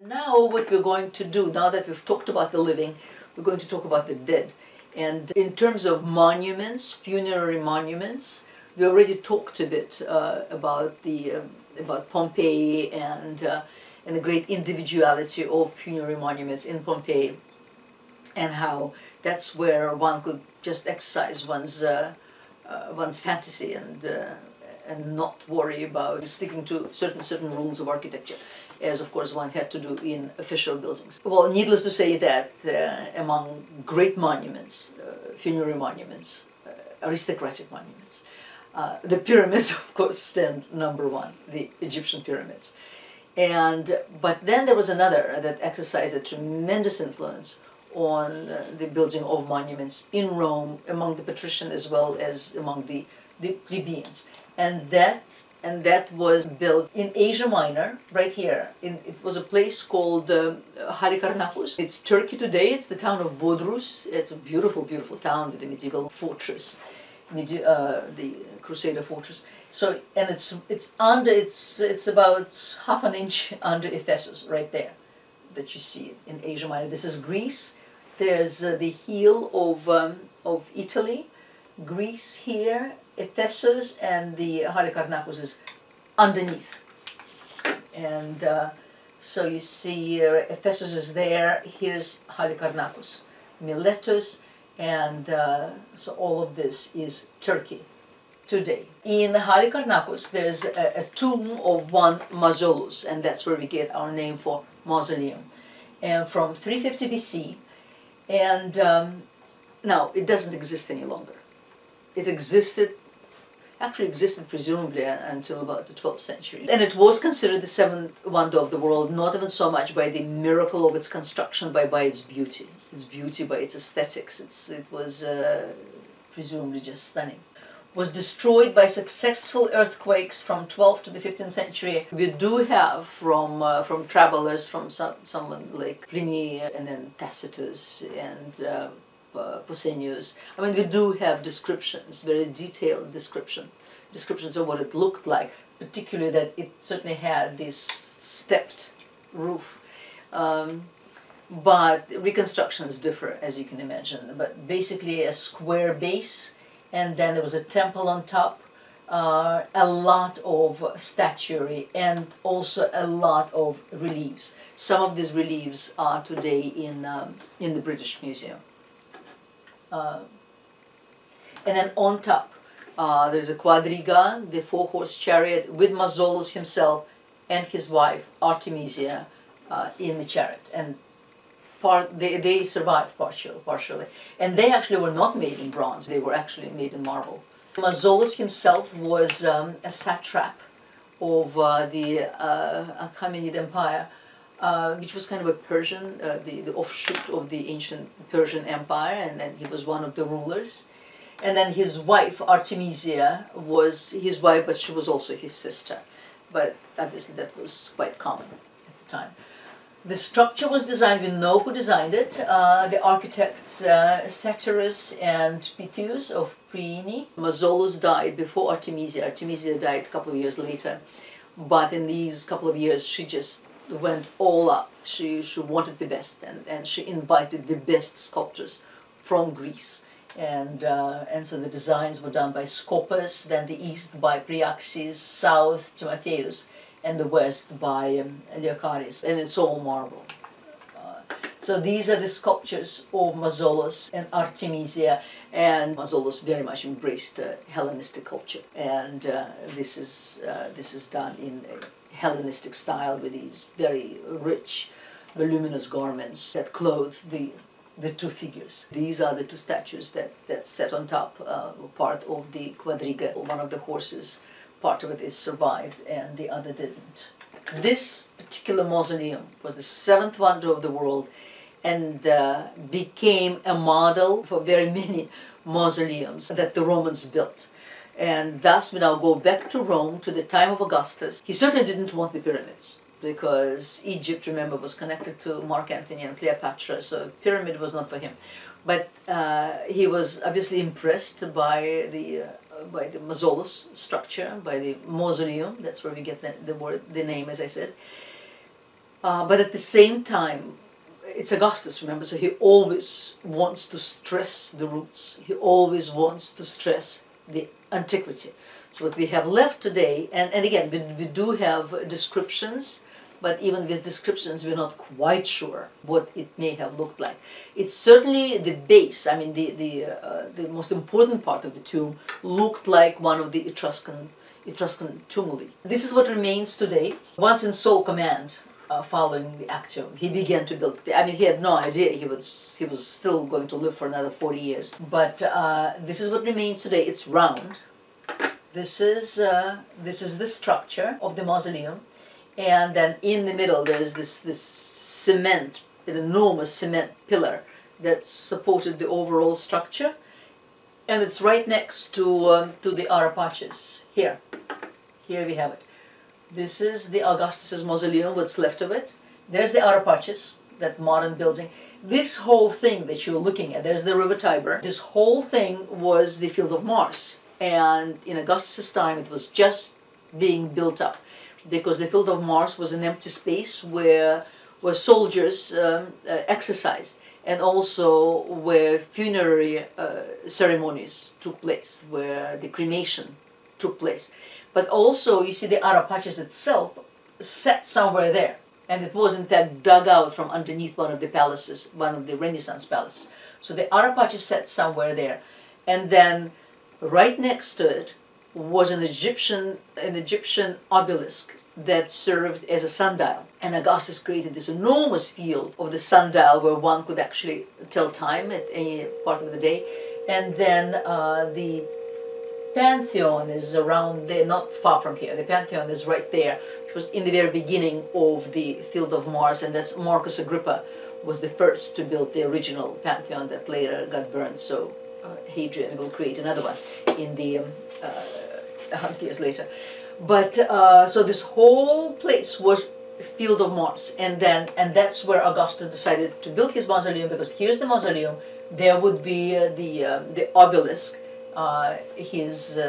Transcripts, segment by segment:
Now what we're going to do, now that we've talked about the living, we're going to talk about the dead. And in terms of monuments, funerary monuments, we already talked a bit about Pompeii and the great individuality of funerary monuments in Pompeii, and how that's where one could just exercise one's fantasy and not worry about sticking to certain rules of architecture, as of course one had to do in official buildings. Well, needless to say that among great monuments, funerary monuments, aristocratic monuments, the pyramids of course stand number one, the Egyptian pyramids. But then there was another that exercised a tremendous influence on the building of monuments in Rome, among the patricians as well as among the plebeians. And that was built in Asia Minor, right here. It was a place called Halikarnassus. It's Turkey today. It's the town of Bodrus. It's a beautiful, beautiful town with a medieval fortress, the Crusader fortress. So, and it's about half an inch under Ephesus, right there, that you see it in Asia Minor. This is Greece. There's the heel of Italy, Greece here, Ephesus, and the Halikarnassus is underneath. And so you see Ephesus is there, here's Halikarnassus, Miletus, and so all of this is Turkey today. In Halikarnassus there's a tomb of one Mausolous, and that's where we get our name for mausoleum, and from 350 BC. And now it doesn't exist any longer. It actually existed presumably until about the 12th century. And it was considered the seventh wonder of the world, not even so much by the miracle of its construction, but by its beauty. Its beauty, by its aesthetics. It was presumably just stunning. Was destroyed by successful earthquakes from 12th to the 15th century. We do have from travelers, from someone like Pliny and then Tacitus and Pausanias. I mean, we do have descriptions, very detailed descriptions of what it looked like, particularly that it certainly had this stepped roof. But reconstructions differ, as you can imagine. But basically a square base, and then there was a temple on top, a lot of statuary, and also a lot of reliefs. Some of these reliefs are today in the British Museum. And then on top, there's a quadriga, the four-horse chariot, with Mausolus himself and his wife, Artemisia, in the chariot. And they survived partially. And they actually were not made in bronze, they were actually made in marble. Mausolus himself was a satrap of the Achaemenid Empire, which was kind of a Persian, the offshoot of the ancient Persian Empire, and then he was one of the rulers. And then his wife, Artemisia, was his wife, but she was also his sister. But obviously that was quite common at the time. The structure was designed, we know who designed it, the architects Satyrus and Pytheus of Priene. Mausolus died before Artemisia. Artemisia died a couple of years later, but in these couple of years she just went all up. She wanted the best, and she invited the best sculptors from Greece. And so the designs were done by Scopas, then the east by Priaxis, south Timotheus, and the west by Leocharis, and it's all marble. So these are the sculptures of Mausolus and Artemisia, and Mausolus very much embraced Hellenistic culture, and this is done in a Hellenistic style with these very rich, voluminous garments that clothe the two figures. These are the two statues that sat on top, part of the quadriga. One of the horses, part of it is survived and the other didn't. This particular mausoleum was the seventh wonder of the world, and became a model for very many mausoleums that the Romans built. And thus we now go back to Rome, to the time of Augustus. He certainly didn't want the pyramids, because Egypt, remember, was connected to Mark Antony and Cleopatra, so pyramid was not for him. But he was obviously impressed by the Mausolus structure, by the mausoleum. That's where we get the name, as I said. But at the same time, it's Augustus, remember, so he always wants to stress the roots. He always wants to stress the antiquity. So what we have left today, and again, we do have descriptions, but even with descriptions, we're not quite sure what it may have looked like. It's certainly the base, I mean, the most important part of the tomb looked like one of the Etruscan tumuli. This is what remains today. Once in sole command, following the Actium, he began to build. I mean, he had no idea he was still going to live for another 40 years. But this is what remains today. It's round. This is the structure of the mausoleum, and then in the middle there's this cement, an enormous cement pillar that supported the overall structure, and it's right next to the Arrestees. Here we have it. This is the Augustuss Mausoleum, what's left of it. There's the Arrestees, that modern building. This whole thing that you're looking at, there's the River Tiber. This whole thing was the Field of Mars. And in Augustus' time, it was just being built up, because the Field of Mars was an empty space where soldiers exercised, and also where funerary ceremonies took place, where the cremation took place. But also, you see, the Arrestees itself sat somewhere there, and it was in fact dug out from underneath one of the palaces, one of the Renaissance palaces. So the Arrestees sat somewhere there, and then right next to it was an Egyptian obelisk that served as a sundial. And Augustus created this enormous field of the sundial where one could actually tell time at any part of the day. And then the Pantheon is around there, not far from here. The Pantheon is right there. It was in the very beginning of the Field of Mars, and that's Marcus Agrippa was the first to build the original Pantheon that later got burned. So Hadrian will create another one in the 100 years later. But so this whole place was Field of Mars, and that's where Augustus decided to build his mausoleum, because here's the mausoleum, there would be the obelisk, his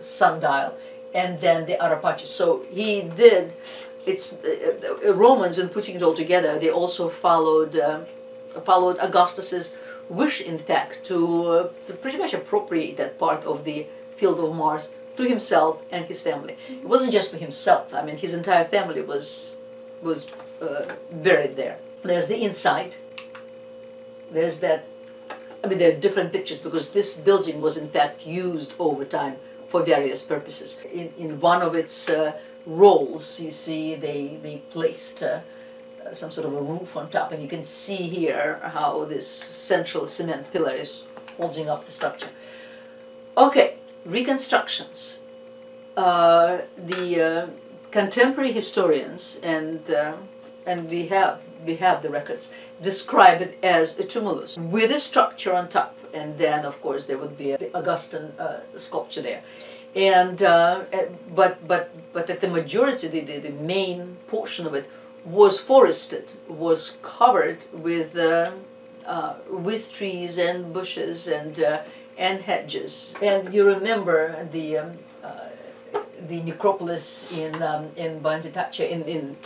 sundial, and then the Arrestees. So he did. It's Romans, in putting it all together, they also followed Augustus's wish, in fact, to pretty much appropriate that part of the Field of Mars to himself and his family. It wasn't just for himself. I mean, his entire family was buried there. There's the inside. There's that. I mean, there are different pictures, because this building was in fact used over time for various purposes. In one of its rolls, you see they placed some sort of a roof on top, and you can see here how this central cement pillar is holding up the structure. Okay, reconstructions. The contemporary historians, and we have the records, describe it as a tumulus with a structure on top, and then of course there would be the Augustan sculpture there. And but that the majority, the main portion of it, was forested, was covered with trees and bushes and hedges. And you remember the necropolis in Banditaccia, in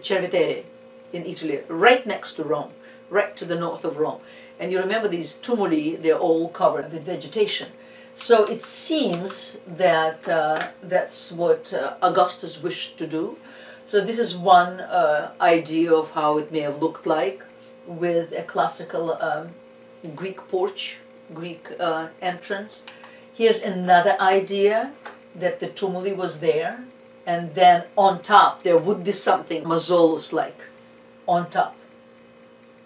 Cerveteri, in Italy, right next to Rome, right to the north of Rome. And you remember these tumuli, they're all covered with vegetation. So it seems that that's what Augustus wished to do. So this is one idea of how it may have looked like, with a classical Greek porch, Greek entrance. Here's another idea, that the tumuli was there, and then on top there would be something Mausolous-like on top,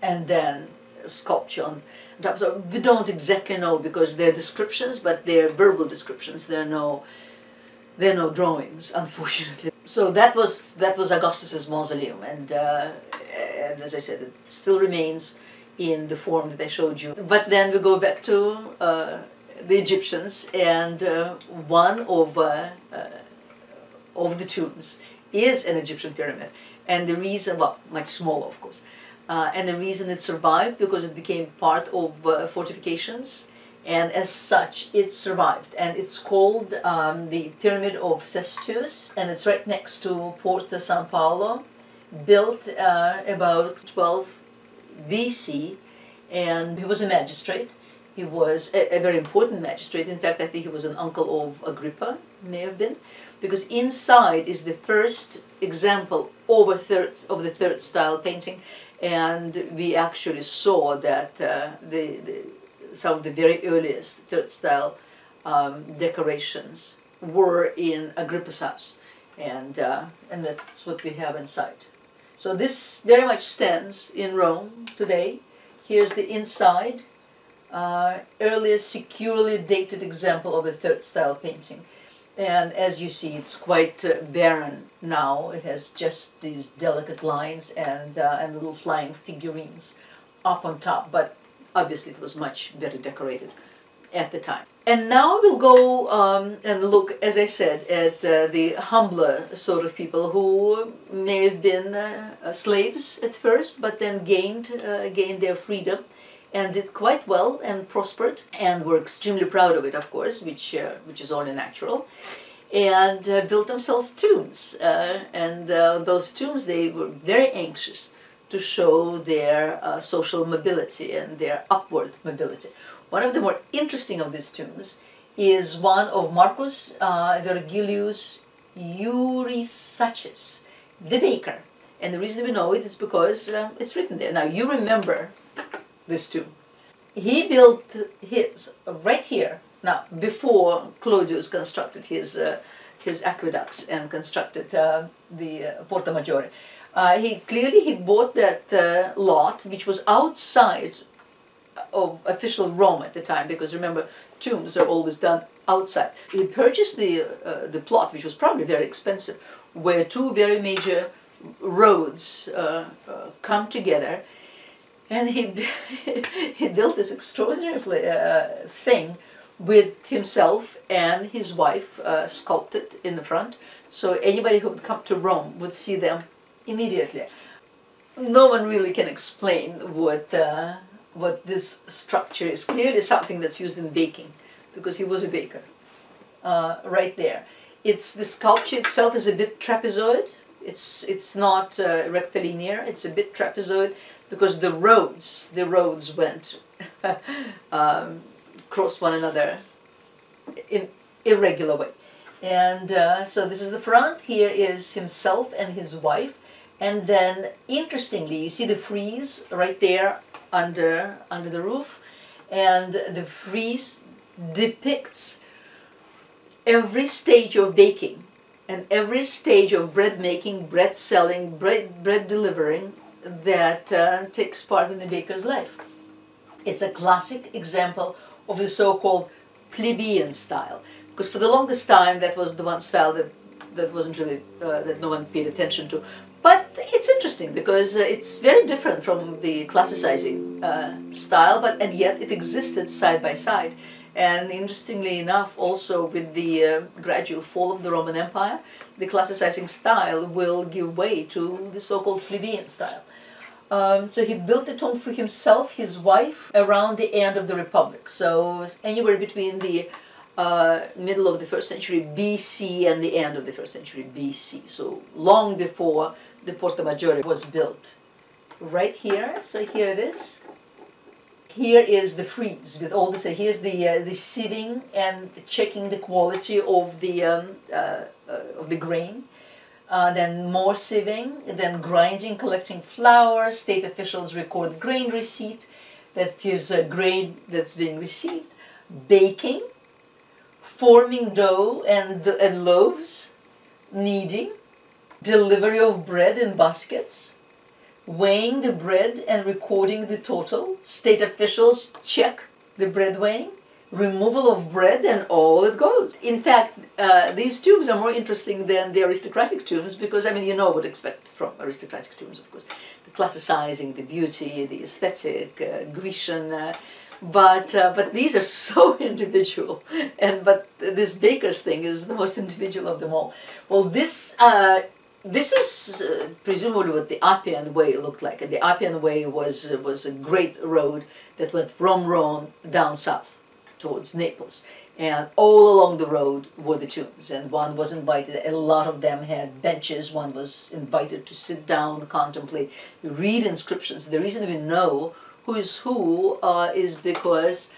and then a sculpture on top. So we don't exactly know, because they're descriptions, but they're verbal descriptions. There are no drawings, unfortunately. So that was Augustus's mausoleum, and as I said, it still remains in the form that I showed you. But then we go back to the Egyptians, and one of the tombs is an Egyptian pyramid, and the reason, well, much smaller, of course, and the reason it survived, because it became part of fortifications, and as such it survived, and it's called the Pyramid of Cestius, and it's right next to Porta San Paolo, built about 12 BC, and he was a magistrate. He was a very important magistrate. In fact, I think he was an uncle of Agrippa, may have been, because inside is the first example of the third style painting, and we actually saw that some of the very earliest third style decorations were in Agrippa's house, and that's what we have inside. So this very much stands in Rome today. Here's the inside, earliest securely dated example of a third style painting. And as you see, it's quite barren now. It has just these delicate lines and little flying figurines up on top, but obviously it was much better decorated at the time. And now we'll go and look, as I said, at the humbler sort of people who may have been slaves at first, but then gained their freedom and did quite well and prospered and were extremely proud of it, of course, which is only natural, and built themselves tombs. Those tombs, they were very anxious to show their social mobility and their upward mobility. One of the more interesting of these tombs is one of Marcus Vergilius Eurysaces, the baker. And the reason we know it is because it's written there. Now, you remember this tomb. He built his right here. Now, before Claudius constructed his aqueducts and constructed the Porta Maggiore, he bought that lot, which was outside of official Rome at the time, because remember, tombs are always done outside. He purchased the plot, which was probably very expensive, where two very major roads come together, and he built this extraordinary thing with himself and his wife sculpted in the front, so anybody who would come to Rome would see them immediately. No one really can explain what this structure is. Clearly something that's used in baking, because he was a baker. Right there. The sculpture itself is a bit trapezoid. It's not rectilinear. It's a bit trapezoid because the roads went cross one another in irregular way. And so this is the front. Here is himself and his wife. And then, interestingly, you see the frieze right there under the roof, and the frieze depicts every stage of baking and every stage of bread making, bread selling, bread delivering that takes part in the baker's life. It's a classic example of the so-called plebeian style, because for the longest time that was the one style that wasn't really that no one paid attention to. But it's interesting because it's very different from the classicizing style, and yet it existed side by side. And interestingly enough, also with the gradual fall of the Roman Empire, the classicizing style will give way to the so-called plebeian style. So he built the tomb for himself, his wife, around the end of the Republic. So anywhere between the middle of the 1st century BC and the end of the 1st century BC. So long before the Porta Maggiore was built. Right here, so here it is. Here is the frieze with all this. Here's the sieving and checking the quality of the grain. Then more sieving, then grinding, collecting flour. State officials record grain receipt. That here's a grain that's being received. Baking, forming dough and loaves, kneading, delivery of bread in baskets, weighing the bread and recording the total. State officials check the bread weighing, removal of bread, and all it goes. In fact, these tombs are more interesting than the aristocratic tombs because, I mean, you know what to expect from aristocratic tombs, of course. The classicizing, the beauty, the aesthetic, Grecian, but these are so individual, but this baker's thing is the most individual of them all. Well, this is presumably what the Appian Way looked like. And the Appian Way was a great road that went from Rome down south towards Naples. And all along the road were the tombs, and one was invited. A lot of them had benches. One was invited to sit down, contemplate, read inscriptions. The reason we know who is who is because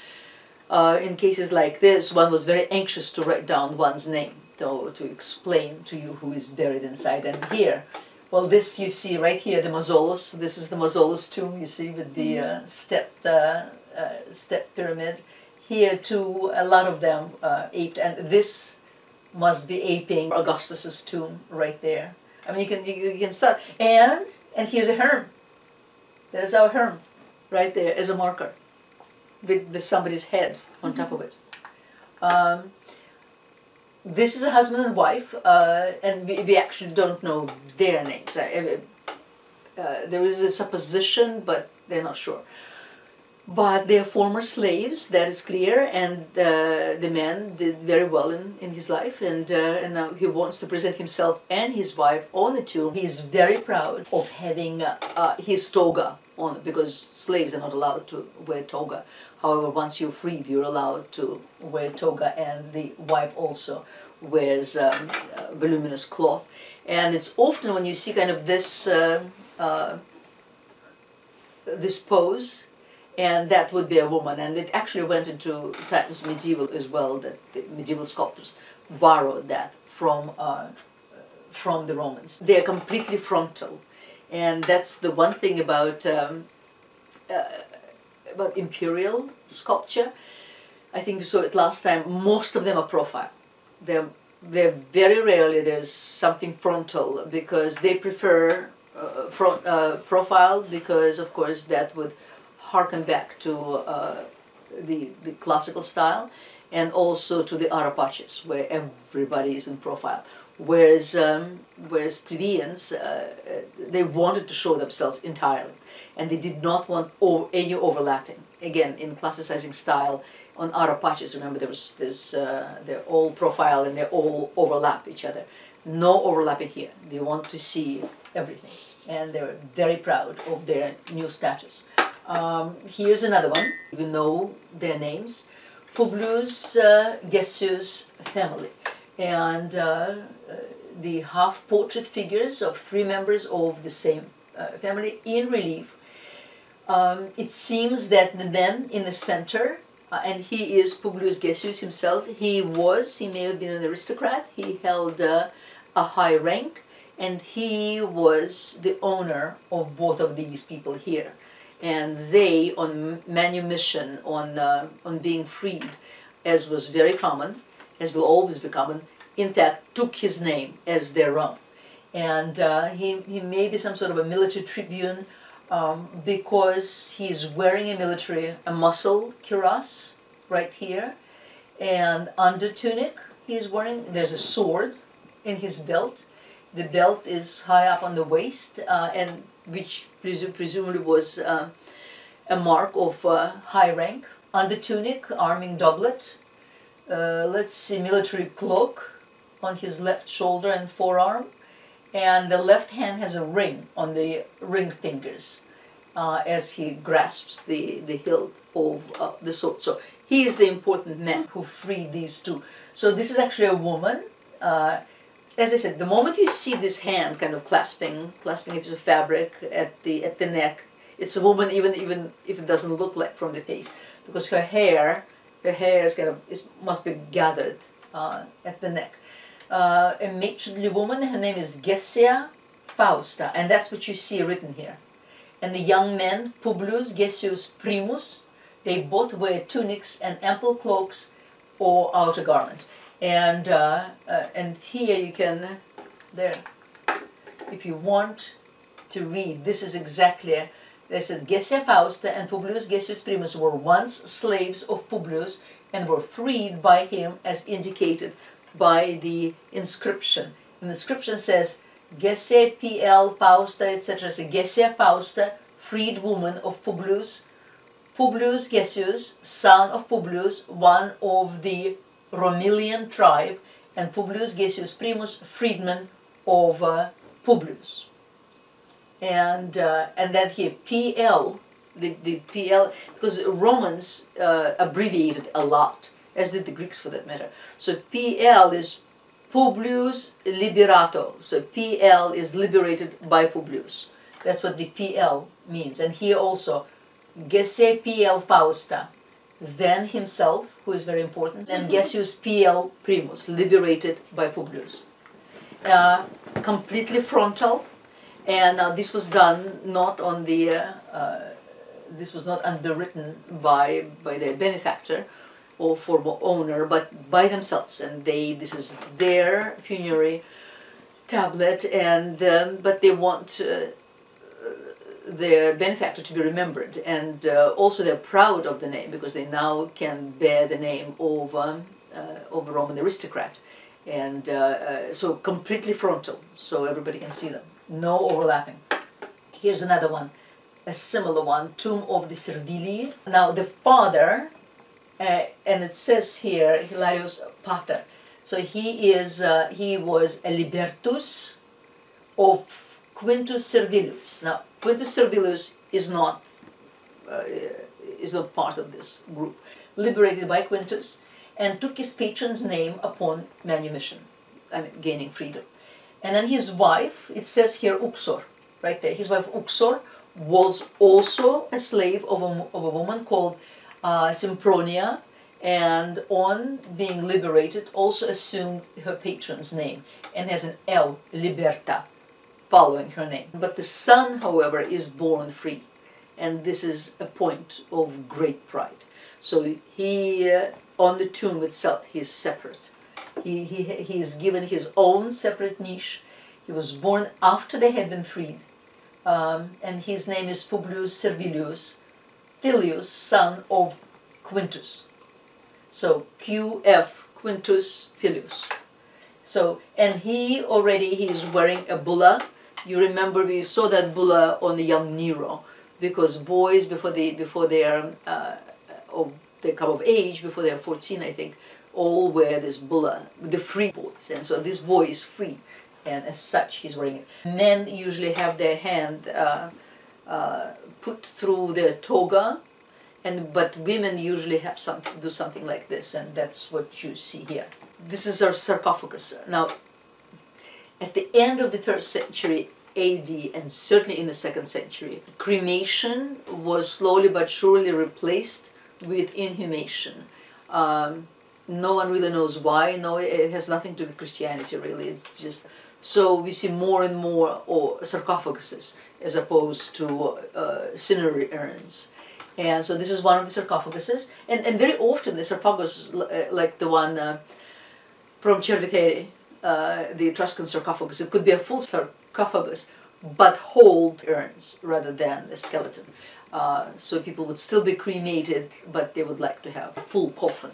in cases like this, one was very anxious to write down one's name, to explain to you who is buried inside. And here, well, this you see right here, the Mausolous. This is the Mausolous tomb, you see, with the step pyramid. Here too, a lot of them aped, and this must be aping Augustus's tomb right there. I mean, you can start, and here's a herm. There's our herm, right there as a marker, with somebody's head on top of it. This is a husband and wife, and we actually don't know their names. There is a supposition, but they're not sure. But they are former slaves, that is clear, and the man did very well in his life, and now he wants to present himself and his wife on the tomb. He is very proud of having his toga on, because slaves are not allowed to wear toga. However, once you're freed, you're allowed to wear toga, and the wife also wears voluminous cloth. And it's often when you see kind of this this pose, and that would be a woman, and it actually went into times medieval as well, that the medieval sculptors borrowed that from the Romans. They are completely frontal, and that's the one thing about imperial sculpture. I think we saw it last time. Most of them are profile. They're very rarely there's something frontal, because they prefer profile, because of course that would harken back to the classical style, and also to the Arrestees, where everybody is in profile. Whereas plebeians, they wanted to show themselves entirely, and they did not want any overlapping. Again, in classicizing style, on Arrestees, remember they're all profile and they all overlap each other. No overlapping here. They want to see everything, and they're very proud of their new status. Here's another one, even though their names, Publius Gessius family, and the half-portrait figures of 3 members of the same family in relief. It seems that the man in the center, and he is Publius Gessius himself, he may have been an aristocrat, he held a high rank, and he was the owner of both of these people here. And they, on manumission, on being freed, as was very common, as will always be common, in fact took his name as their own. And he may be some sort of a military tribune, because he's wearing a muscle cuirass right here, and under tunic he's wearing, there's a sword in his belt. The belt is high up on the waist, and which presumably was a mark of high rank. Under tunic, arming doublet, let's see, military cloak on his left shoulder and forearm, and the left hand has a ring on the ring fingers as he grasps the hilt of the sword. So he is the important man who freed these two. So this is actually a woman. As I said, the moment you see this hand kind of clasping a piece of fabric at the neck, it's a woman, even if it doesn't look like from the face, because her hair is kind of must be gathered at the neck. A matronly woman, her name is Gessia Fausta, and that's what you see written here. And the young men, Publius Gessius Primus, they both wear tunics and ample cloaks or outer garments. And here you can, if you want to read, this is exactly, they said Gessia Fausta and Publius Gessius Primus were once slaves of Publius and were freed by him as indicated by the inscription. And the inscription says, Gessia PL Fausta, etc. So Gessia Fausta, freed woman of Publius, Publius Gessius, son of Publius, one of the Romilian tribe, and Publius Gessius Primus, freedman of Publius. And then here, PL The PL, because Romans abbreviated a lot, as did the Greeks for that matter. So PL is Publius Liberato. So PL is liberated by Publius. That's what the PL means. And here also, Gesse PL Fausta, then himself, who is very important, and Gessius PL Primus, liberated by Publius. Completely frontal, and this was done not on the, this was not underwritten by their benefactor or former owner, but by themselves, and this is their funerary tablet, and but they want their benefactor to be remembered, and also they're proud of the name because they now can bear the name of a Roman aristocrat, and so completely frontal, so everybody can see them, no overlapping. Here's another one, a similar one, Tomb of the Servilii. Now the father, and it says here Hilarius Pater, so he was a libertus of Quintus Servilius. Now Quintus Servilius is not part of this group. Liberated by Quintus, and took his patron's name upon manumission, I mean gaining freedom. And then his wife, it says here Uxor, right there. His wife Uxor was also a slave of a woman called Sempronia, and on being liberated also assumed her patron's name and has an L, Liberta, following her name. But the son, however, is born free, and this is a point of great pride. So he, on the tomb itself, he is separate. He is given his own separate niche. He was born after they had been freed, and his name is Publius Servilius, Filius, son of Quintus. So QF, Quintus Filius. So, and he is wearing a bulla. You remember we saw that bulla on the young Nero, because boys before they come of age, before they are 14, I think, all wear this bulla, the free boys, and so this boy is free, and as such he's wearing it. Men usually have their hand put through their toga, but women usually have do something like this, and that's what you see here. This is our sarcophagus. Now, at the end of the 3rd century AD, and certainly in the 2nd century, cremation was slowly but surely replaced with inhumation. No one really knows why. No, it has nothing to do with Christianity, really. It's just, so we see more and more sarcophaguses as opposed to cinerary urns. And so this is one of the sarcophaguses, and very often the sarcophagus, like the one from Cerveteri, the Etruscan sarcophagus, it could be a full sarcophagus, but hold urns rather than a skeleton. So people would still be cremated, but they would like to have a full coffin.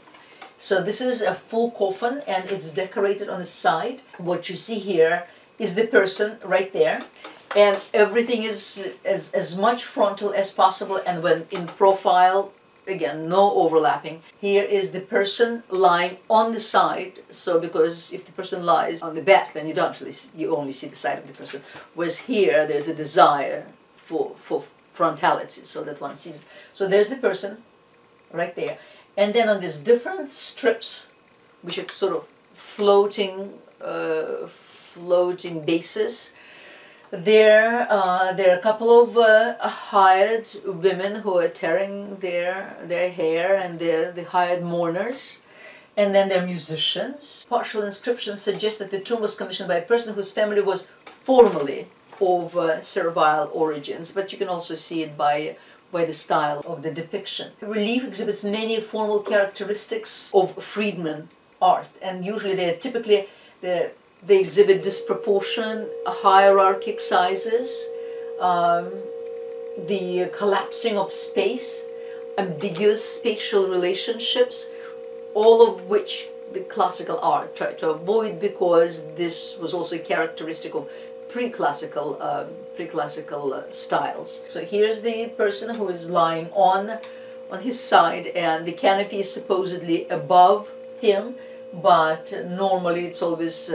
So this is a full coffin, and it's decorated on the side. What you see here is the person right there, and everything is as much frontal as possible, and when in profile, again, no overlapping. Here is the person lying on the side, so because if the person lies on the back, then you only see the side of the person, whereas here there's a desire for frontality, so that one sees. So there's the person right there, and then on these different strips, which are sort of floating bases, there are a couple of hired women who are tearing their hair, and they're the hired mourners, and then they're musicians. Partial inscriptions suggest that the tomb was commissioned by a person whose family was formerly of servile origins, but you can also see it by the style of the depiction. The relief exhibits many formal characteristics of Friedman art, and usually they are typically they exhibit disproportionate hierarchic sizes, the collapsing of space, ambiguous spatial relationships, all of which the classical art tried to avoid, because this was also a characteristic of pre-classical styles. So here's the person who is lying on his side, and the canopy is supposedly above him, but normally it's always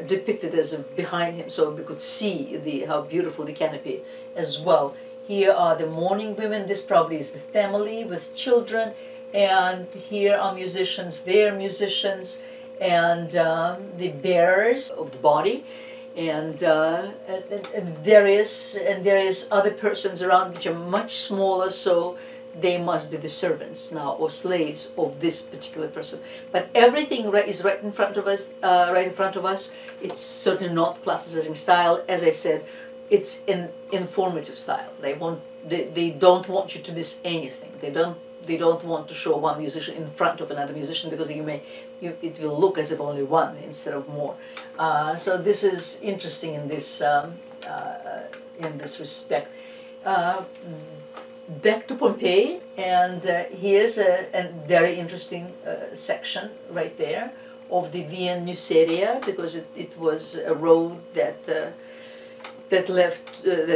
depicted as behind him, so we could see how beautiful the canopy as well Here are the mourning women. This probably is the family with children. And here are musicians, they're musicians, and the bearers of the body, and various other persons around which are much smaller, so they must be the servants now or slaves of this particular person. But everything is right in front of us. It's certainly not classicizing style. As I said, it's an informative style. They don't want you to miss anything. They don't want to show one musician in front of another musician, because it will look as if only one instead of more. So this is interesting in this respect. Back to Pompeii, and here's a very interesting section right there of the Via Nuceria, because it was a road that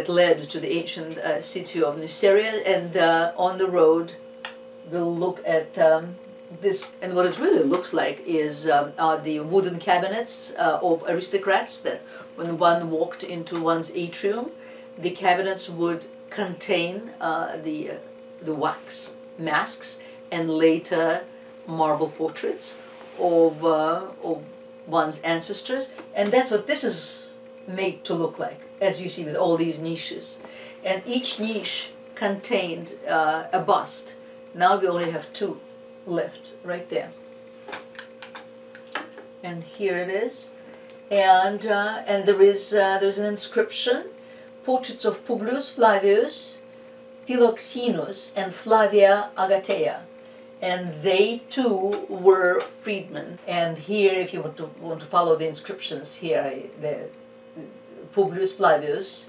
led to the ancient city of Nuceria, and on the road we'll look at this, and what it really looks like is are the wooden cabinets of aristocrats, that when one walked into one's atrium, the cabinets would contain the wax masks and later marble portraits of one's ancestors, and that's what this is made to look like, as you see with all these niches, and each niche contained a bust. Now we only have two left right there, and here it is, and there's an inscription: portraits of Publius Flavius, Philoxenus, and Flavia Agathea, and they too were freedmen. And here, if you want to follow the inscriptions here, the Publius Flavius,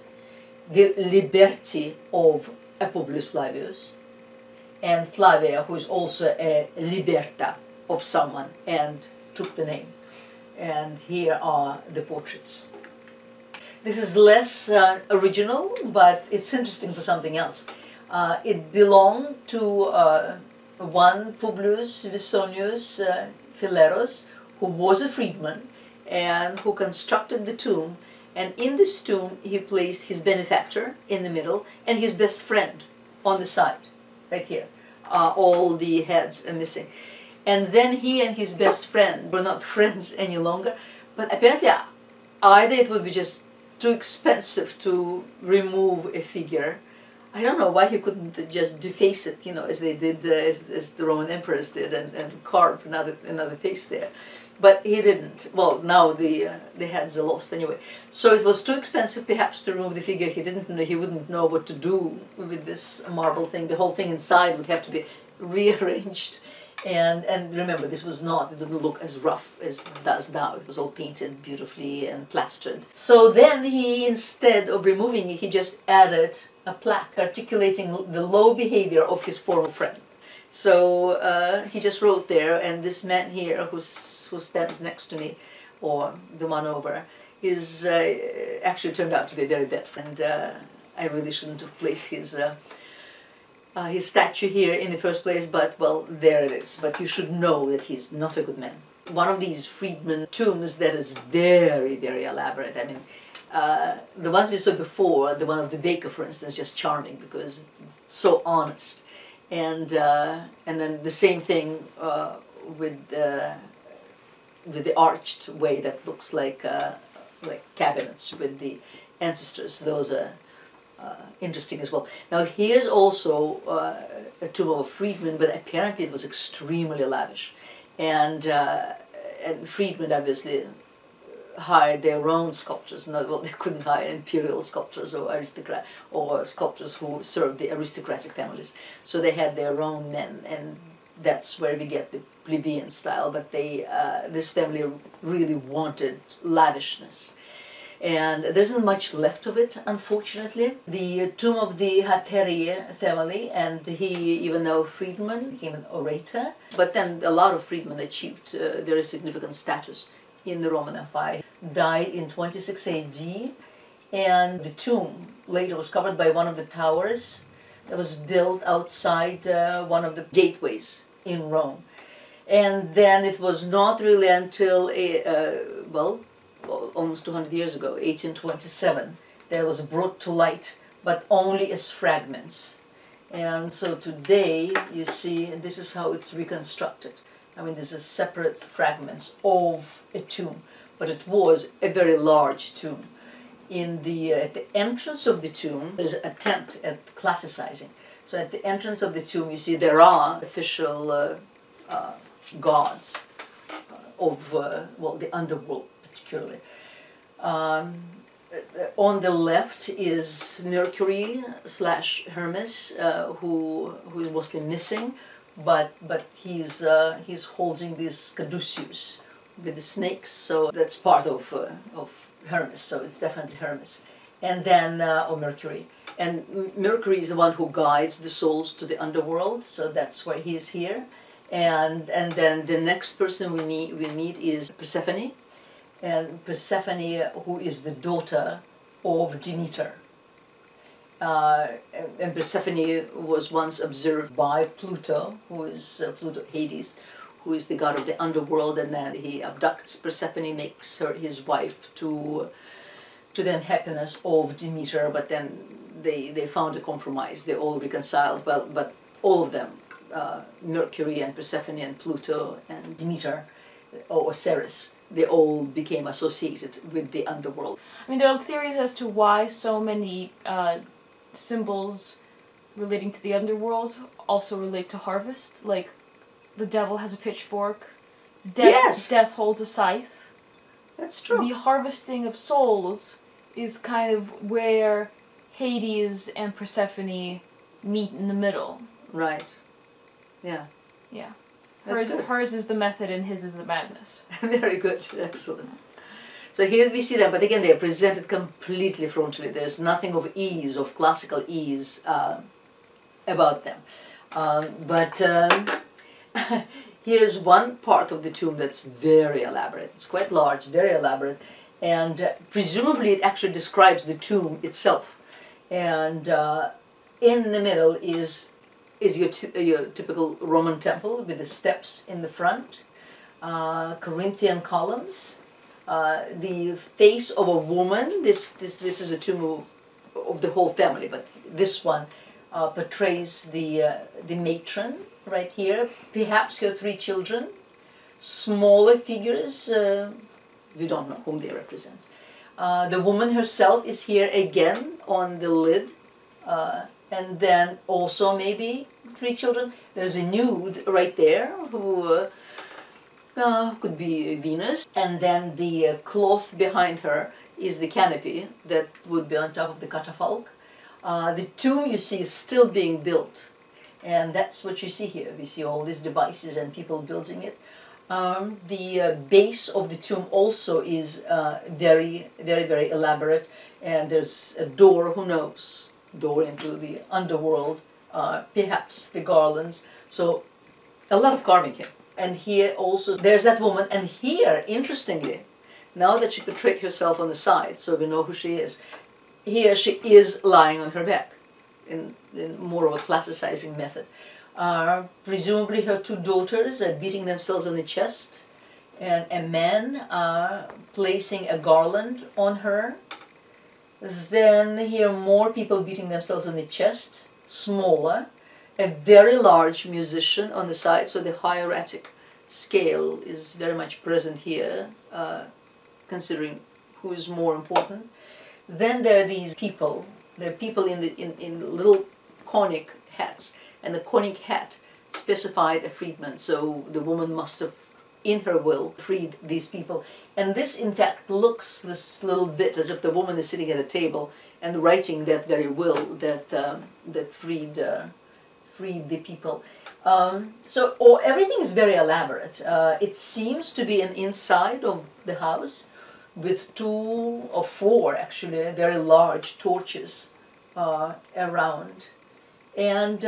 the liberty of a Publius Flavius, and Flavia, who is also a liberta of someone and took the name. And here are the portraits. This is less original, but it's interesting for something else. It belonged to one Publius Visonius Phileros, who was a freedman and who constructed the tomb. And in this tomb he placed his benefactor in the middle and his best friend on the side, right here. All the heads are missing. And then he and his best friend were not friends any longer, but apparently either it would be just too expensive to remove a figure. I don't know why he couldn't just deface it, as they did, as the Roman emperors did, and carve another face there. But he didn't. Well, now the heads are lost anyway. So it was too expensive perhaps to remove the figure. He wouldn't know what to do with this marble thing. The whole thing inside would have to be rearranged. And remember, it didn't look as rough as it does now. It was all painted beautifully and plastered. So then he, instead of removing it, he just added a plaque articulating the low behavior of his former friend. So he just wrote there, and this man here who stands next to me, or the one over, is actually turned out to be a very bad friend. I really shouldn't have placed his statue here in the first place, but well, there it is. But you should know that he's not a good man. One of these freedmen tombs that is very, very elaborate. I mean, the ones we saw before, the one of the baker, for instance, just charming because it's so honest. And then the same thing with the arched way that looks like cabinets with the ancestors. Those are interesting as well. Now here's also a tomb of a freedman, but apparently it was extremely lavish, and freedmen obviously hired their own sculptors. Well, they couldn't hire imperial sculptors or aristocrat or sculptors who served the aristocratic families. So they had their own men, and that's where we get the plebeian style. But this family really wanted lavishness. And there isn't much left of it, unfortunately. The tomb of the Hatterie family, and he, even though freedman, became an orator. But then a lot of freedmen achieved very significant status in the Roman Empire. Died in 26 AD, and the tomb later was covered by one of the towers that was built outside one of the gateways in Rome. And then it was not really until, almost 200 years ago, 1827, that it was brought to light but only as fragments. And so today, you see, this is how it's reconstructed. I mean, this is separate fragments of a tomb, but it was a very large tomb. At the entrance of the tomb, there's an attempt at classicizing. So at the entrance of the tomb, you see there are official gods of, well, the underworld particularly. On the left is Mercury / Hermes, who is mostly missing, but he's holding this caduceus with the snakes, so that's part of Hermes, so it's definitely Hermes. And then, or Mercury. And Mercury is the one who guides the souls to the underworld, so that's why he is here. And then the next person we meet is Persephone. And Persephone, who is the daughter of Demeter. And Persephone was once observed by Pluto, who is Pluto, Hades, who is the god of the underworld, and then he abducts Persephone, makes her his wife to the unhappiness of Demeter, but then they found a compromise, they all reconciled, but all of them, Mercury and Persephone and Pluto and Demeter, or Ceres, they all became associated with the underworld. I mean, there are theories as to why so many symbols relating to the underworld also relate to harvest. Like, the devil has a pitchfork, death holds a scythe. That's true. The harvesting of souls is kind of where Hades and Persephone meet in the middle. Right. Yeah. Yeah. That's hers is the method and his is the madness. Very good. Excellent. So here we see them, but again they are presented completely frontally. There's nothing of ease, of classical ease about them. Here's one part of the tomb that's very elaborate. It's quite large, very elaborate, and presumably it actually describes the tomb itself. And in the middle is your typical Roman temple with the steps in the front, Corinthian columns, the face of a woman. This is a tomb of the whole family, but this one portrays the matron right here, perhaps her 3 children, smaller figures, we don't know whom they represent. The woman herself is here again on the lid, and then also maybe 3 children. There's a nude right there who could be Venus, and then the cloth behind her is the canopy that would be on top of the catafalque. The tomb, you see, is still being built, and that's what you see here. We see all these devices and people building it. The base of the tomb also is very, very, very elaborate, and there's a door, who knows, door into the underworld, perhaps the garlands. So a lot of carving here. And here also there's that woman, and here, interestingly, now that she portrayed herself on the side, so we know who she is, here she is lying on her back in more of a classicizing method. Presumably her 2 daughters are beating themselves on the chest, and a man placing a garland on her. Then here more people beating themselves on the chest, smaller, a very large musician on the side, so the hieratic scale is very much present here, considering who is more important. Then there are these people. There are people in little conic hats, and the conic hat specified a freedman, so the woman must have, in her will, freed these people. And this, in fact, looks this little bit as if the woman is sitting at a table and writing that very will that freed the people. So everything is very elaborate. It seems to be an inside of the house with 2 or 4, actually, very large torches around. And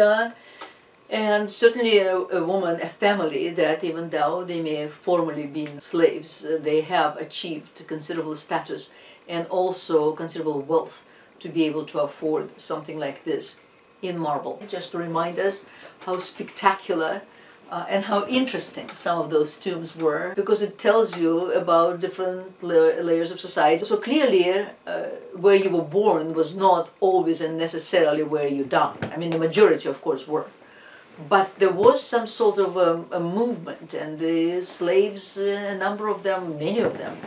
certainly a woman, a family that, even though they may have formerly been slaves, they have achieved considerable status and also considerable wealth to be able to afford something like this in marble. Just to remind us how spectacular and how interesting some of those tombs were, because it tells you about different layers of society. So clearly, where you were born was not always and necessarily where you died. I mean, the majority, of course, were. But there was some sort of a movement, and the slaves, a number of them, many of them,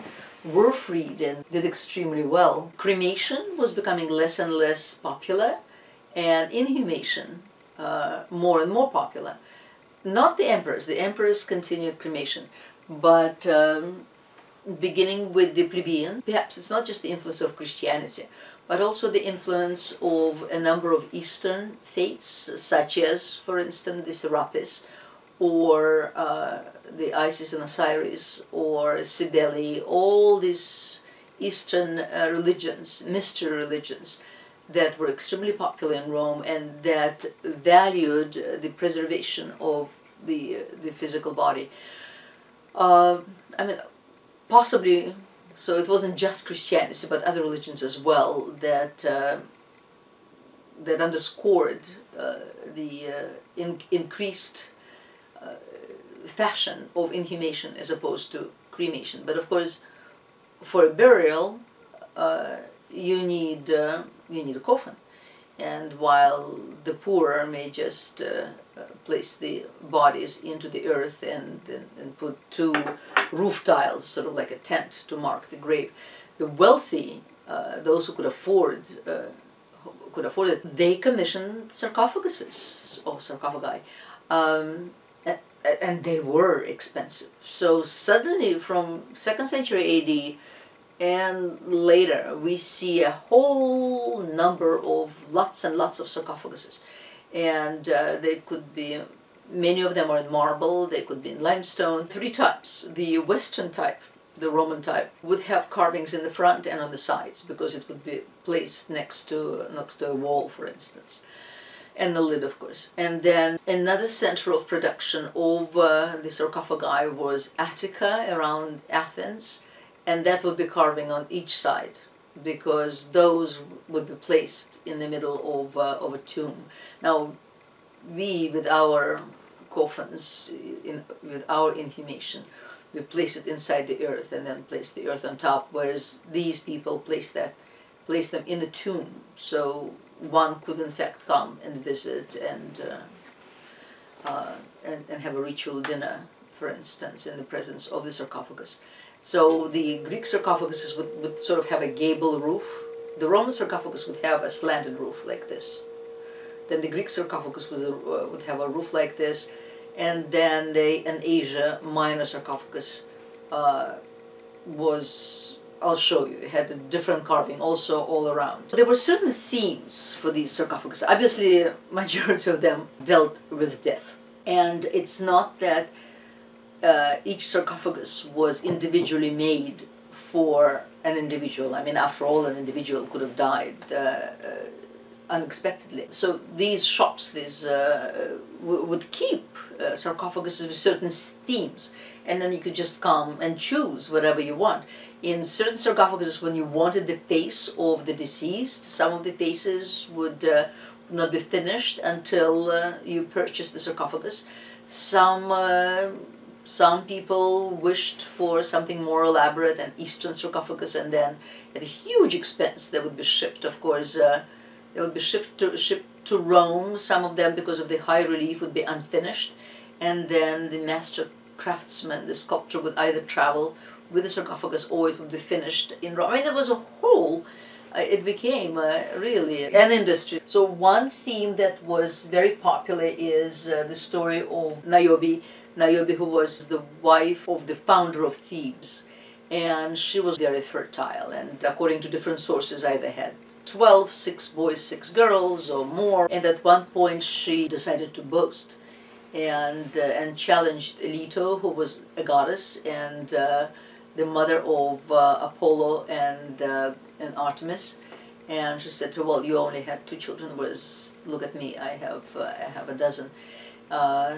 were freed and did extremely well. Cremation was becoming less and less popular, and inhumation more and more popular. Not the emperors continued cremation, but beginning with the plebeians, perhaps it's not just the influence of Christianity, but also the influence of a number of Eastern faiths, such as, for instance, the Serapis, or the Isis and Osiris, or Cybele, all these Eastern religions, mystery religions, that were extremely popular in Rome and that valued the preservation of the physical body. I mean, possibly, so it wasn't just Christianity, but other religions as well that that underscored the increased fashion of inhumation as opposed to cremation. But of course, for a burial, you need a coffin, and while the poor may just place the bodies into the earth and put two roof tiles, sort of like a tent, to mark the grave, the wealthy, those who could afford it, they commissioned sarcophaguses or sarcophagi, and they were expensive. So suddenly, from 2nd century AD and later, we see a whole number of lots and lots of sarcophaguses. And they could be, many of them are in marble, they could be in limestone. 3 types. The Western type, the Roman type, would have carvings in the front and on the sides, because it would be placed next to a wall, for instance. And the lid, of course. And then another center of production of the sarcophagi was Attica, around Athens. And that would be carving on each side, because those would be placed in the middle of a tomb. Now, we, with our coffins, with our inhumation, we place it inside the earth and then place the earth on top, whereas these people place them in the tomb, so one could in fact come and visit and have a ritual dinner, for instance, in the presence of the sarcophagus. So the Greek sarcophaguses would sort of have a gable roof. The Roman sarcophagus would have a slanted roof like this. Then the Greek sarcophagus would have a roof like this. And then in Asia, minor sarcophagus was, I'll show you, it had a different carving also all around. There were certain themes for these sarcophagus. Obviously, majority of them dealt with death. And it's not that each sarcophagus was individually made for an individual. I mean, after all, an individual could have died unexpectedly. So these shops, would keep sarcophaguses with certain themes, and then you could just come and choose whatever you want. In certain sarcophaguses, when you wanted the face of the deceased, some of the faces would not be finished until you purchased the sarcophagus. Some people wished for something more elaborate, an Eastern sarcophagus, and then at a huge expense they would be shipped. Of course, they would be shipped to Rome. Some of them, because of the high relief, would be unfinished, and then the master craftsman, the sculptor, would either travel with the sarcophagus or it would be finished in Rome. I mean, there was a whole, it became really an industry. So one theme that was very popular is the story of Niobe, who was the wife of the founder of Thebes. And she was very fertile, and according to different sources, either had 12, 6 boys, 6 girls, or more. And at one point she decided to boast and challenged Leto, who was a goddess and the mother of Apollo and Artemis. And she said to her, well, you only had 2 children, whereas look at me, I have a dozen.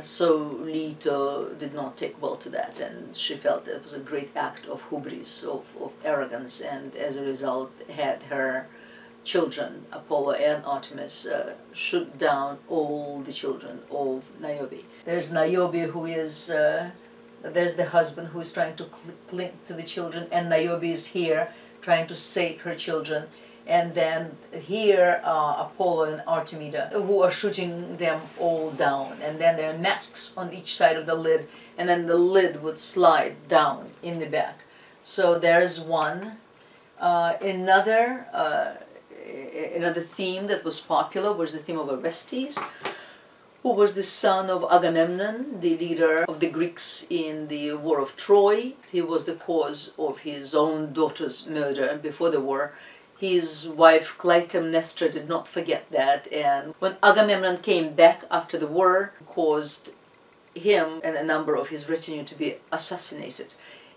So Leto did not take well to that, and she felt that it was a great act of hubris, of arrogance, and as a result had her children, Apollo and Artemis, shoot down all the children of Niobe. There's Niobe who is, there's the husband who is trying to cling to the children, and Niobe is here trying to save her children. And then here are Apollo and Artemida who are shooting them all down. And then there are masks on each side of the lid, and then the lid would slide down in the back. So there's one. Another theme that was popular was the theme of Arrestees, who was the son of Agamemnon, the leader of the Greeks in the War of Troy. He was the cause of his own daughter's murder before the war. His wife Clytemnestra did not forget that, and when Agamemnon came back after the war, caused him and a number of his retinue to be assassinated.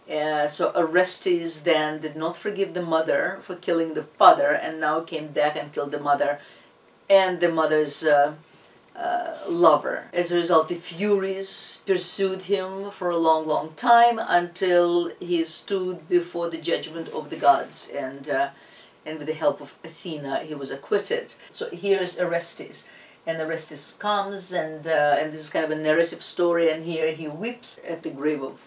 So Arrestees then did not forgive the mother for killing the father, and now came back and killed the mother and the mother's lover. As a result, the Furies pursued him for a long, long time until he stood before the judgment of the gods, and with the help of Athena he was acquitted. So here's Arrestees, and Arrestees comes, and this is kind of a narrative story, and here he weeps at the grave of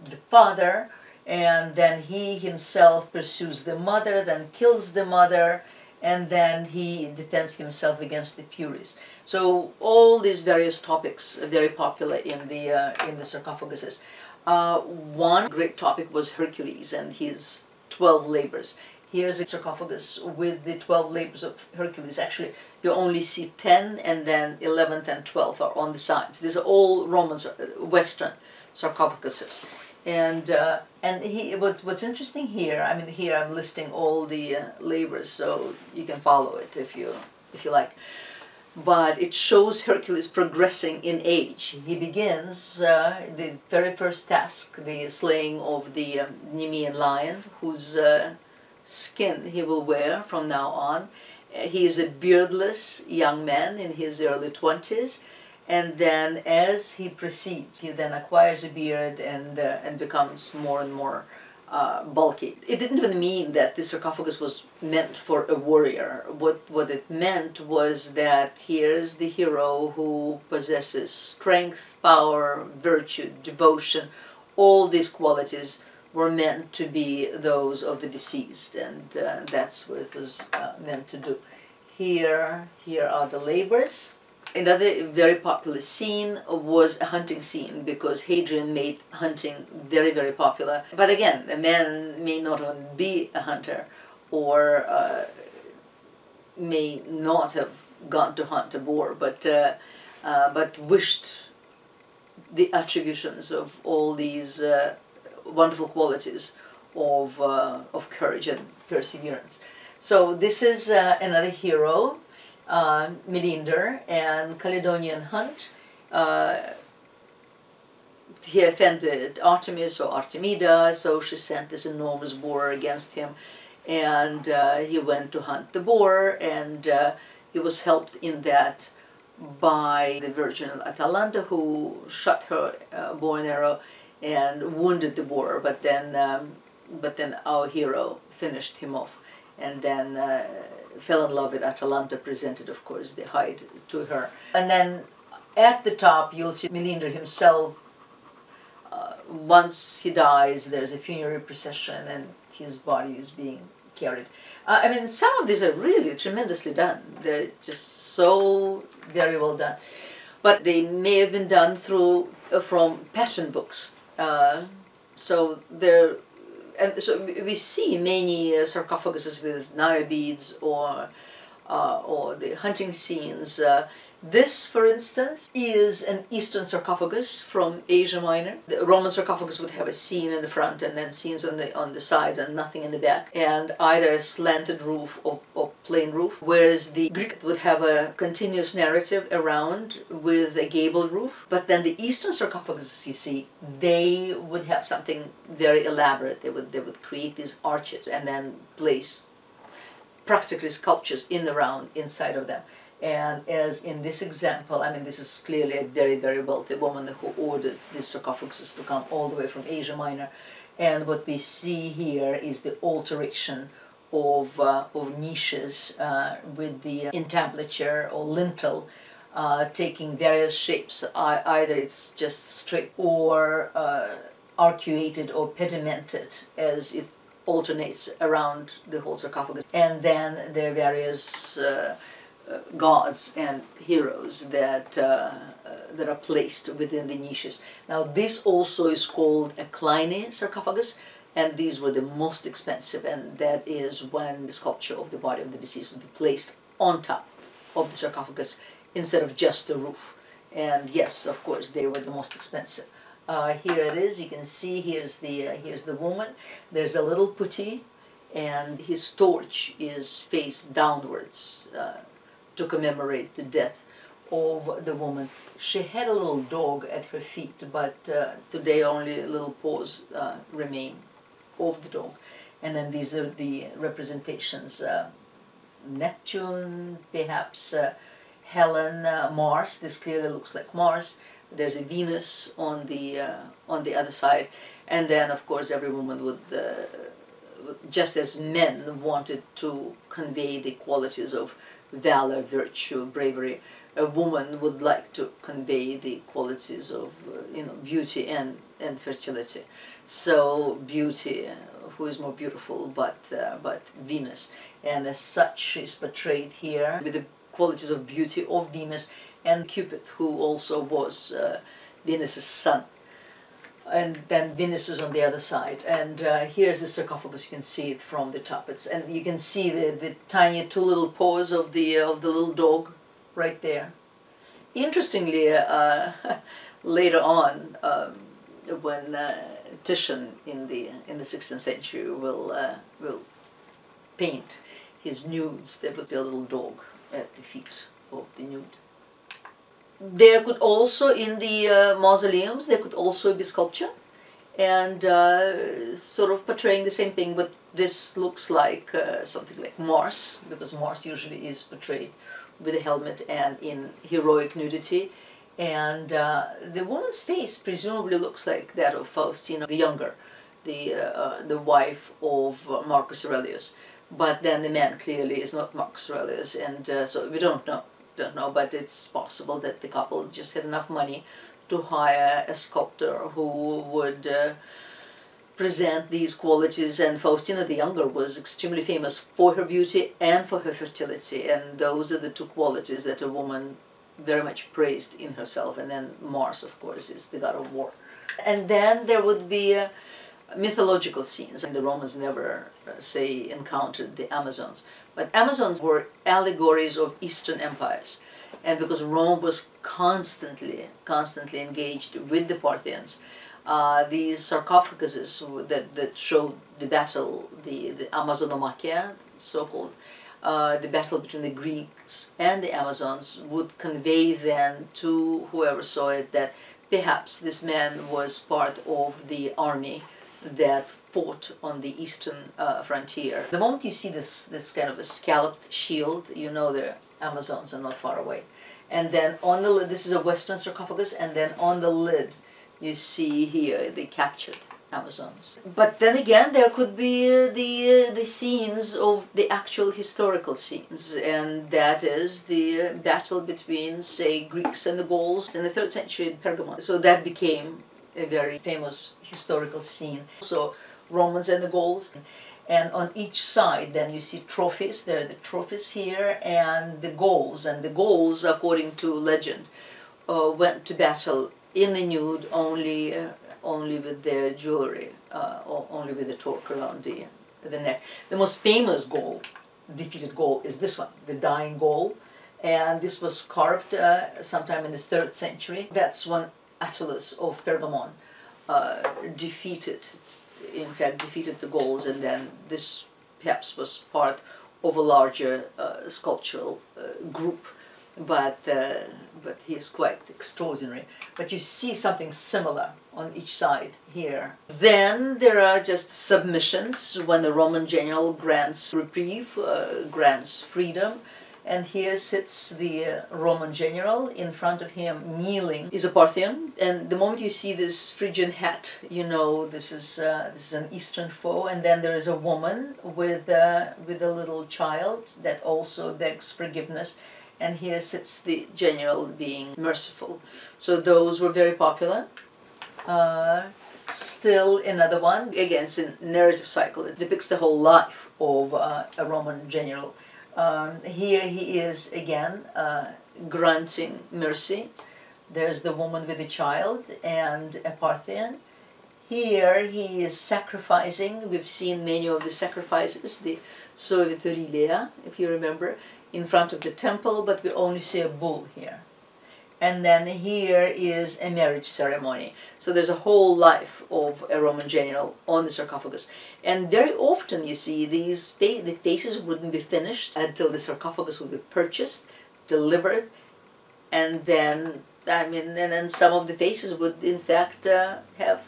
the father, and then he himself pursues the mother, then kills the mother, and then he defends himself against the Furies. So all these various topics are very popular in the sarcophaguses. One great topic was Hercules and his 12 labors. Here's a sarcophagus with the 12 labors of Hercules. Actually, you only see 10, and then 11th and 12th are on the sides. These are all Roman, Western sarcophaguses. And what's interesting here, I mean, here I'm listing all the labors, so you can follow it if you like. But it shows Hercules progressing in age. He begins the very first task, the slaying of the Nemean lion, whose skin he will wear from now on. He is a beardless young man in his early 20s, and then as he proceeds, he then acquires a beard and becomes more and more bulky. It didn't even mean that the sarcophagus was meant for a warrior. What it meant was that here's the hero who possesses strength, power, virtue, devotion. All these qualities were meant to be those of the deceased, and that's what it was meant to do. Here are the labors. Another very popular scene was a hunting scene, because Hadrian made hunting very, very popular. But again, a man may not even be a hunter, or may not have gone to hunt a boar, but wished the attributions of all these wonderful qualities of courage and perseverance. So this is another hero, Melinda, and Caledonian hunt. He offended Artemis or Artemida, so she sent this enormous boar against him, and he went to hunt the boar, and he was helped in that by the Virgin Atalanta, who shot her bow and arrow and wounded the boar, but then our hero finished him off, and then fell in love with Atalanta, presented, of course, the hide to her. And then at the top you'll see Melinda himself. Once he dies, there's a funerary procession and his body is being carried. I mean, some of these are really tremendously done. They're just so very well done. But they may have been done from pattern books. So we see many sarcophaguses with Niobeads or the hunting scenes. This, for instance, is an Eastern sarcophagus from Asia Minor. The Roman sarcophagus would have a scene in the front and then scenes on the sides and nothing in the back, and either a slanted roof or plain roof, whereas the Greek would have a continuous narrative around with a gabled roof. But then the Eastern sarcophagus, you see, they would have something very elaborate. They would create these arches and then place practically sculptures in the round inside of them. And as in this example, I mean, this is clearly a very, very wealthy woman who ordered these sarcophaguses to come all the way from Asia Minor. And what we see here is the alteration of niches with the entablature or lintel taking various shapes. Either it's just straight or arcuated or pedimented as it alternates around the whole sarcophagus. And then there are various gods and heroes that are placed within the niches. Now this also is called a Kleine sarcophagus, and these were the most expensive, and that is when the sculpture of the body of the deceased would be placed on top of the sarcophagus instead of just the roof. And yes, of course, they were the most expensive. Here it is. You can see here's the woman. There's a little putti, and his torch is faced downwards to commemorate the death of the woman. She had a little dog at her feet, but today only little paws remain of the dog. And then these are the representations: Neptune, perhaps Helen, Mars. This clearly looks like Mars. There's a Venus on the other side, and then of course every woman would, just as men wanted to convey the qualities of valor, virtue, bravery, a woman would like to convey the qualities of beauty and fertility. So beauty, who is more beautiful but Venus, and as such she is portrayed here with the qualities of beauty of Venus, and Cupid, who also was Venus's son. And then Venus is on the other side. And here's the sarcophagus. You can see it from the top. And you can see the tiny two little paws of the little dog right there. Interestingly, later on, when Titian in the 16th century will paint his nudes, there would be a little dog at the feet of the nude. There could also, in the mausoleums, there could also be sculpture, and sort of portraying the same thing, but this looks like something like Mars, because Mars usually is portrayed with a helmet and in heroic nudity. And the woman's face presumably looks like that of Faustina the Younger, the wife of Marcus Aurelius. But then the man clearly is not Marcus Aurelius, and so we don't know, but it's possible that the couple just had enough money to hire a sculptor who would present these qualities. And Faustina the Younger was extremely famous for her beauty and for her fertility, and those are the two qualities that a woman very much praised in herself. And then Mars, of course, is the god of war. And then there would be mythological scenes, and the Romans never, say, encountered the Amazons. But Amazons were allegories of Eastern empires, and because Rome was constantly engaged with the Parthians, these sarcophaguses that showed the battle, the Amazonomachia, so-called, the battle between the Greeks and the Amazons, would convey then to whoever saw it that perhaps this man was part of the army that fought on the eastern frontier. The moment you see this kind of a scalloped shield, you know the Amazons are not far away. And then on the lid, this is a Western sarcophagus, and then on the lid you see here the captured Amazons. But then again, there could be the scenes of the actual historical scenes, and that is the battle between, say, Greeks and the Gauls in the 3rd century in Pergamon. So that became a very famous historical scene. So Romans and the Gauls, and on each side then you see trophies. There are the trophies here, and the Gauls, according to legend, went to battle in the nude, only with their jewelry, or only with a torque around the neck. The most famous Gaul, defeated Gaul, is this one, the dying Gaul, and this was carved sometime in the 3rd century. That's when Attalus of Pergamon defeated the Gauls, and then this perhaps was part of a larger sculptural group, but he is quite extraordinary. But you see something similar on each side here. Then there are just submissions when the Roman general grants reprieve, grants freedom, And here sits the Roman general. In front of him, kneeling, is a Parthian. And the moment you see this Phrygian hat, you know this is an Eastern foe. And then there is a woman with a little child that also begs forgiveness. And here sits the general being merciful. So those were very popular. Still another one, again, it's a narrative cycle. It depicts the whole life of a Roman general. Here he is again granting mercy. There's the woman with the child and a Parthian. Here he is sacrificing. We've seen many of the sacrifices, the Soevitorilea, if you remember, in front of the temple, but we only see a bull here. And then here is a marriage ceremony. So there's a whole life of a Roman general on the sarcophagus. And very often you see the faces wouldn't be finished until the sarcophagus would be purchased, delivered, and then, and then some of the faces would in fact have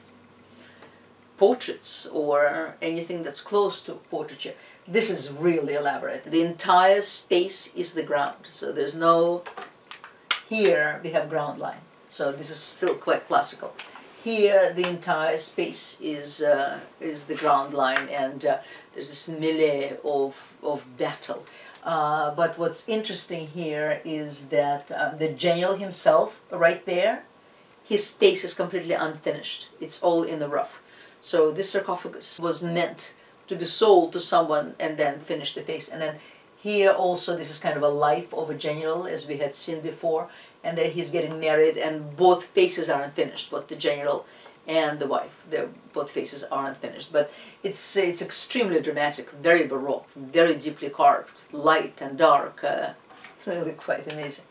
portraits or anything that's close to portraiture. This is really elaborate. The entire space is the ground. So there's no... Here we have ground line, so this is still quite classical. Here the entire space is the ground line, and there's this melee of battle. But what's interesting here is that the general himself, right there, his face is completely unfinished. It's all in the rough. So this sarcophagus was meant to be sold to someone and then finish the face. And then here also, this is kind of a life of a general, as we had seen before, and there he's getting married, and both faces are unfinished, both the general and the wife. Both faces are unfinished, but it's extremely dramatic, very baroque, very deeply carved, light and dark, really quite amazing.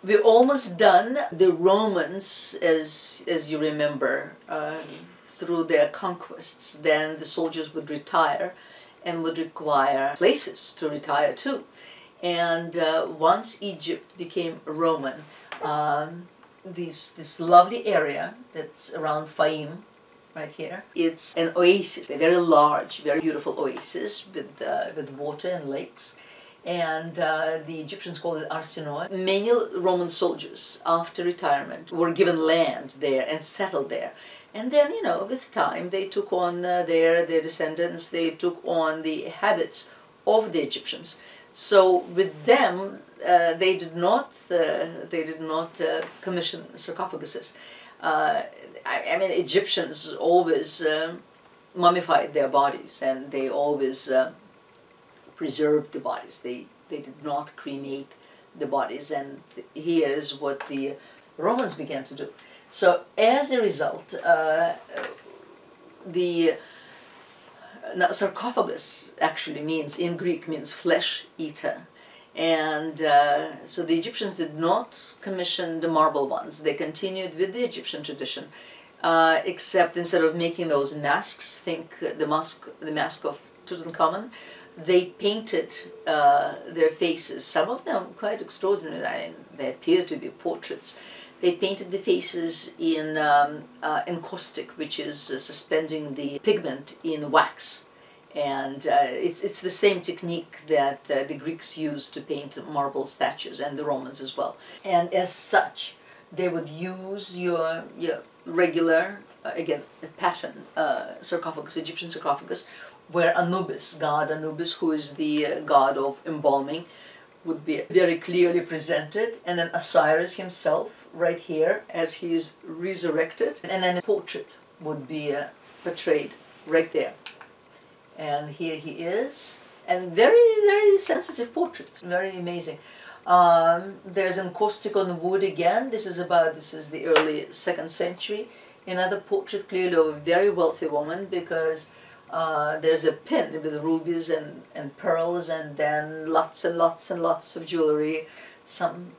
We're almost done. The Romans, as you remember, through their conquests, then the soldiers would retire and would require places to retire to. And once Egypt became Roman, this lovely area that's around Faim, right here, it's an oasis, a very large, very beautiful oasis with water and lakes. And the Egyptians called it Arsenoi. Many Roman soldiers, after retirement, were given land there and settled there. And then, you know, with time, they took on their descendants, they took on the habits of the Egyptians. So with them, they did not commission sarcophaguses. I mean, Egyptians always mummified their bodies, and they always preserved the bodies. They did not cremate the bodies, and here's what the Romans began to do. So as a result, now, sarcophagus actually means, in Greek, means flesh eater. And so the Egyptians did not commission the marble ones. They continued with the Egyptian tradition, except instead of making those masks, think the mask of Tutankhamun, they painted their faces, some of them quite extraordinary. I mean, they appear to be portraits. They painted the faces in encaustic, which is suspending the pigment in wax. And it's the same technique that the Greeks used to paint marble statues, and the Romans as well. And as such, they would use your regular, again, a pattern sarcophagus, Egyptian sarcophagus, where Anubis, god Anubis, who is the god of embalming, would be very clearly presented, and then Osiris himself right here as he is resurrected, and then a portrait would be portrayed right there. And here he is, and very, very sensitive portraits, very amazing. There's encaustic on wood again. This is the early 2nd century. Another portrait clearly of a very wealthy woman, because there's a pin with rubies and pearls, and then lots and lots and lots of jewelry, some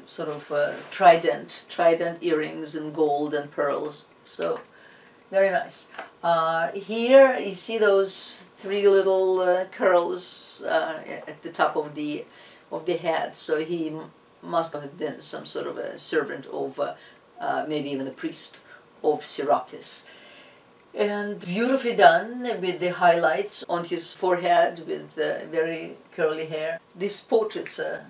sort of trident earrings in gold and pearls. So very nice. Here you see those 3 little curls at the top of the head. So he must have been some sort of a servant of maybe even a priest of Serapis. And beautifully done with the highlights on his forehead with very curly hair. These portraits are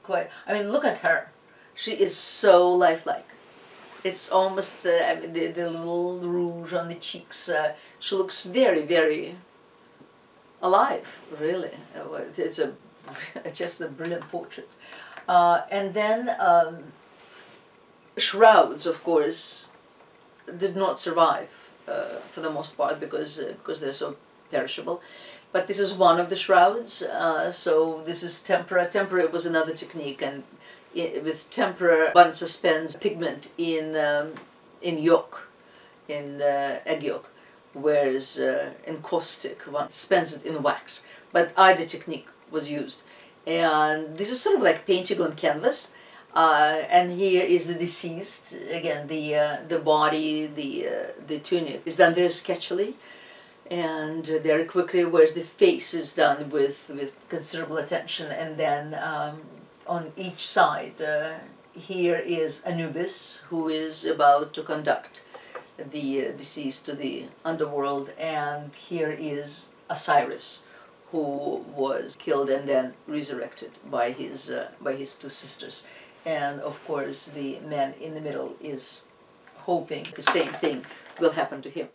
quite, I mean, look at her. She is so lifelike. It's almost I mean, the little rouge on the cheeks. She looks very, very alive, really. It's just a brilliant portrait. And then shrouds, of course, did not survive for the most part because they're so perishable. But this is one of the shrouds. So this is tempera. Tempera was another technique, and with tempera, one suspends pigment in yolk, in egg yolk, whereas in caustic one suspends it in wax. But either technique was used, and this is sort of like painting on canvas. And here is the deceased. Again, the body, the tunic is done very sketchily and very quickly, whereas the face is done with considerable attention. And then on each side, here is Anubis, who is about to conduct the deceased to the underworld, and here is Osiris, who was killed and then resurrected by his two sisters. And of course the man in the middle is hoping the same thing will happen to him.